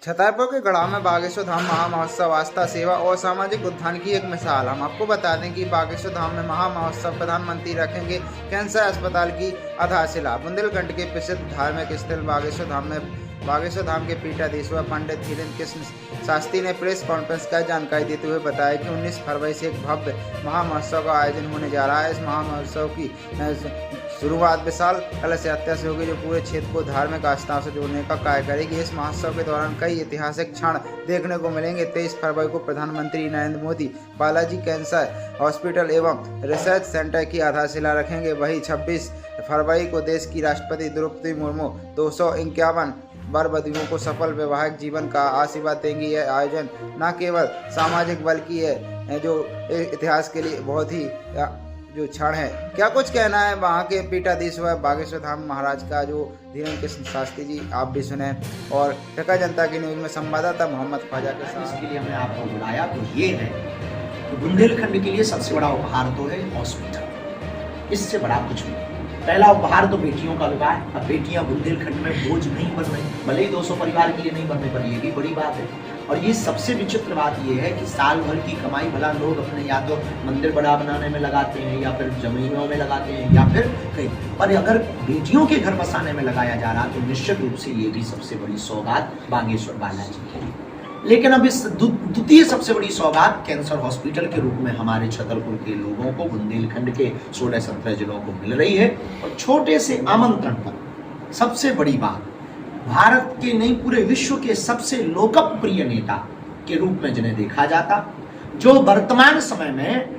छतरपुर के गढ़ा में बागेश्वर धाम महामहोत्सव आस्था, सेवा और सामाजिक उत्थान की एक मिसाल। हम आपको बता दें कि बागेश्वर धाम में महामहोत्सव प्रधानमंत्री रखेंगे कैंसर अस्पताल की आधारशिला। बुंदेलखंड के प्रसिद्ध धार्मिक स्थल बागेश्वर धाम के पीठाधीश्वर पंडित धीरेन्द्र कृष्ण शास्त्री ने प्रेस कॉन्फ्रेंस का जानकारी देते हुए बताया कि 19 फरवरी से एक भव्य महामहोत्सव का आयोजन होने जा रहा है। इस महामहोत्सव की शुरुआत विशाल कलश यात्रा से होगी, जो पूरे क्षेत्र को धार्मिक आस्थाओं से जोड़ने का कार्य करेगी। इस महोत्सव के दौरान कई ऐतिहासिक क्षण देखने को मिलेंगे। 23 फरवरी को प्रधानमंत्री नरेंद्र मोदी बालाजी कैंसर हॉस्पिटल एवं रिसर्च सेंटर की आधारशिला रखेंगे। वहीं 26 फरवरी को देश की राष्ट्रपति द्रौपदी मुर्मू 251 वर वधुओं को सफल वैवाहिक जीवन का आशीर्वाद देंगी। यह आयोजन न केवल सामाजिक बल्कि है जो इतिहास के लिए बहुत ही जो क्षण है। क्या कुछ कहना है वहाँ के पीठाधीश्वर बागेश्वर धाम महाराज का, जो धीरेन्द्र कृष्ण शास्त्री जी, आप भी सुने। और टका जनता की न्यूज में संवाददाता मोहम्मद ख्वाजा के साथ। इसके लिए हमने आपको बुलाया तो ये है कि बुंदेलखंड के लिए सबसे बड़ा उपहार तो है हॉस्पिटल। इससे बड़ा कुछ नहीं। पहला उपहार तो बेटियों का विवाह है। अब बेटियां बुंदेलखंड में बोझ नहीं बन रही, भले ही 200 परिवार के लिए नहीं बनने पर, ये भी बड़ी बात है। और ये सबसे विचित्र बात ये है कि साल भर की कमाई भला लोग अपने या तो मंदिर बड़ा बनाने में लगाते हैं, या फिर जमीनों में लगाते हैं, या फिर कहीं पर अगर बेटियों के घर बसाने में लगाया जा रहा तो निश्चित रूप से ये भी सबसे बड़ी सौगात बागेश्वर बालाजी की। लेकिन अब इस द्वितीय सबसे बड़ी सौगात कैंसर हॉस्पिटल के रूप में हमारे छतरपुर के लोगों को, बुंदेलखंड के 16-17 जिलों को मिल रही है। और छोटे से आमंत्रण पर सबसे बड़ी बात, भारत के नहीं पूरे विश्व के सबसे लोकप्रिय नेता के रूप में जिन्हें देखा जाता, जो वर्तमान समय में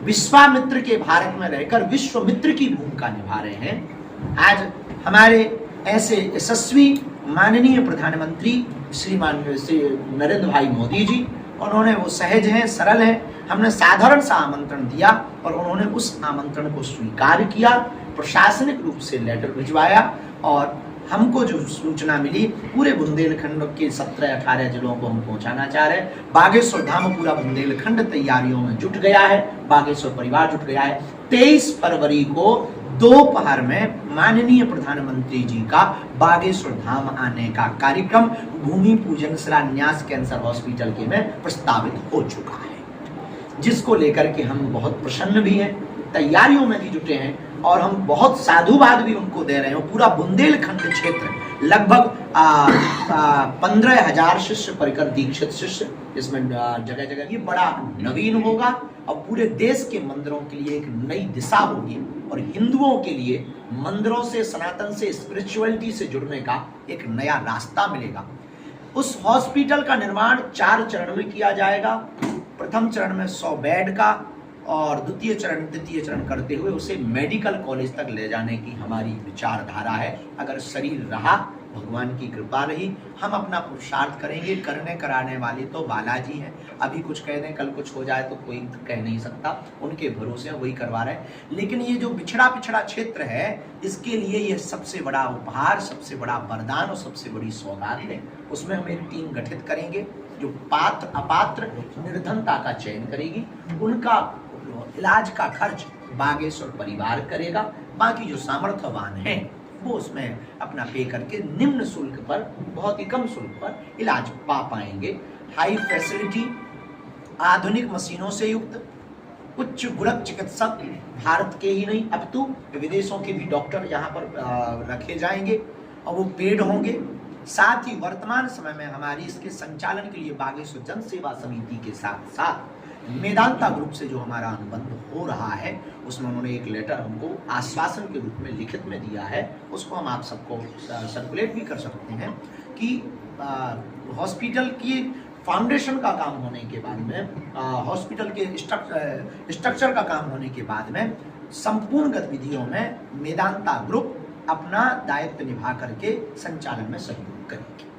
विश्वामित्र के भारत में रहकर विश्वमित्र की भूमिका निभा रहे हैं। आज हमारे ऐसे यशस्वी माननीय प्रधानमंत्री श्रीमान श्री नरेंद्र भाई मोदी जी, उन्होंने वो सहज हैं, सरल हैं। हमने साधारण सा आमंत्रण दिया और उन्होंने उस आमंत्रण को स्वीकार किया, प्रशासनिक रूप से लेटर भिजवाया। और हमको जो सूचना मिली, पूरे बुंदेलखंड के 17-18 जिलों को हम पहुंचाना चाह रहे हैं। बागेश्वर धाम पूरा बुंदेलखंड तैयारियों में जुट गया है, बागेश्वर परिवार जुट गया है। 23 फरवरी को दोपहर में माननीय प्रधानमंत्री जी का बागेश्वर धाम आने का कार्यक्रम भूमि पूजन शिलान्यास कैंसर हॉस्पिटल के में प्रस्तावित हो चुका है, जिसको लेकर के हम बहुत प्रसन्न भी हैं, तैयारियों में भी जुटे हैं। और हम बहुत साधुवाद भी उनको दे रहे हैं। पूरा बुंदेलखंड क्षेत्र लगभग 15,000 शिष्य परिकर दीक्षित शिष्य इसमें जगह जगह, ये बड़ा नवीन होगा और पूरे देश के मंदिरों के लिए एक नई दिशा होगी। और हिंदुओं के लिए मंदिरों से, सनातन से, स्पिरिचुअलिटी से जुड़ने का एक नया रास्ता मिलेगा। उस हॉस्पिटल का निर्माण 4 चरण में किया जाएगा। प्रथम चरण में 100 बेड का, और तृतीय चरण करते हुए उसे मेडिकल कॉलेज तक ले जाने की हमारी विचारधारा है। अगर शरीर रहा, भगवान की कृपा रही, हम अपना पुरुषार्थ करेंगे। करने कराने वाले तो बालाजी हैं। अभी कुछ कह दें, कल कुछ हो जाए तो कोई कह नहीं सकता, उनके भरोसे वही करवा रहे हैं। लेकिन ये जो पिछड़ा क्षेत्र है, इसके लिए ये सबसे बड़ा उपहार, सबसे बड़ा वरदान और सबसे बड़ी सौगात है। उसमें हम एक टीम गठित करेंगे जो पात्र अपात्र निर्धनता का चयन करेगी। उनका इलाज का खर्च बागेश्वर परिवार करेगा। बाकी जो सामर्थ्यवान हैं वो उसमें अपना पे करके निम्न शुल्क पर, बहुत ही कम शुल्क पर इलाज पा पाएंगे। हाई फैसिलिटी, आधुनिक मशीनों से युक्त उच्च गुणक चिकित्सक, भारत के ही नहीं अब तो विदेशों के भी डॉक्टर यहाँ पर रखे जाएंगे और वो पेड होंगे। साथ ही वर्तमान समय में हमारी इसके संचालन के लिए बागेश्वर जन सेवा समिति के साथ साथ मेदांता ग्रुप से जो हमारा अनुबंध हो रहा है, उसमें उन्होंने एक लेटर हमको आश्वासन के रूप में लिखित में दिया है। उसको हम आप सबको सर्कुलेट भी कर सकते हैं कि हॉस्पिटल की फाउंडेशन का काम होने के बाद में, हॉस्पिटल के स्ट्रक्चर का काम होने के बाद में संपूर्ण गतिविधियों में मेदांता ग्रुप अपना दायित्व निभा करके संचालन में सहयोग करेंगे।